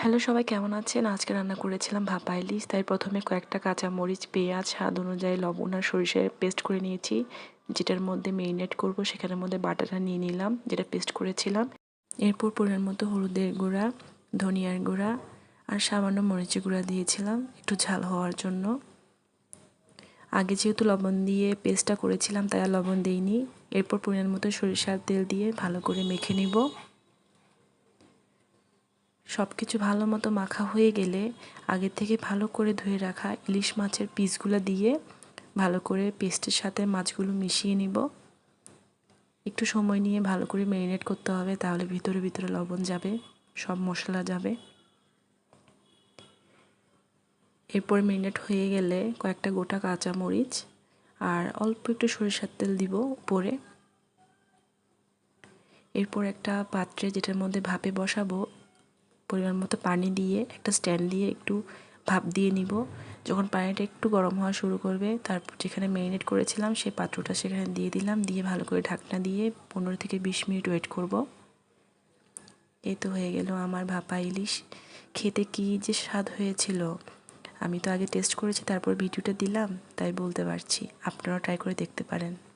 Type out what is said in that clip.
Hello সবাই কেমন আছেন? আজকে রান্না করেছিলাম ভাপা ইলিশ। তাই প্রথমে কয়েকটা কাঁচামরিচ, পেঁয়াজ, স্বাদ অনুযায়ী লবণ আর সরিষার পেস্ট করে নিয়েছি। যেটার মধ্যে মেরিনেট করব সেখানের মধ্যে বাটাটা নিয়ে নিলাম, যেটা পেস্ট করেছিলাম। এরপর পরিমাণ মতো হলুদের গুঁড়া, ধনিয়ার গুঁড়া আর সামান্য মরিচের গুঁড়া দিয়েছিলাম একটু ঝাল হওয়ার জন্য। আগে যেহেতু লবণ দিয়ে পেস্টটা করেছিলাম তাই আর লবণ দিইনি। এরপর পরিমাণ মতো সরিষার তেল দিয়ে ভালো করে মেখে নিব। সব কিছু ভালো মতো মাখা হয়ে গেলে আগে থেকে ভালো করে ধুয়ে রাখা ইলিশ মাছের পিসগুলো দিয়ে ভালো করে পেস্টের সাথে মাছগুলো মিশিয়ে নিব। একটু সময় নিয়ে ভালো করে ম্যারিনেট করতে হবে, তাহলে ভিতরে ভিতরে লবণ যাবে, সব মশলা যাবে। এরপর ম্যারিনেট হয়ে গেলে কয়েকটা গোটা কাঁচামরিচ আর অল্প একটু সরিষার তেল দিব উপরে। এরপর একটা পাত্রে যেটার মধ্যে ভাপে বসাবো পরিমাণ মতো পানি দিয়ে একটা স্ট্যান্ড দিয়ে একটু ভাপ দিয়ে নিব। যখন পানিটা একটু গরম হওয়া শুরু করবে, তারপর যেখানে ম্যারিনেট করেছিলাম সেই পাত্রটা সেখানে দিয়ে দিলাম, দিয়ে ভালো করে ঢাকনা দিয়ে 15 থেকে 20 মিনিট ওয়েট করব। এই তো হয়ে গেল আমার ভাপা ইলিশ। খেতে কী যে স্বাদ হয়েছিল! আমি তো আগে টেস্ট করেছি, তারপর ভিডিওটা দিলাম, তাই বলতে পারছি। আপনারাও ট্রাই করে দেখতে পারেন।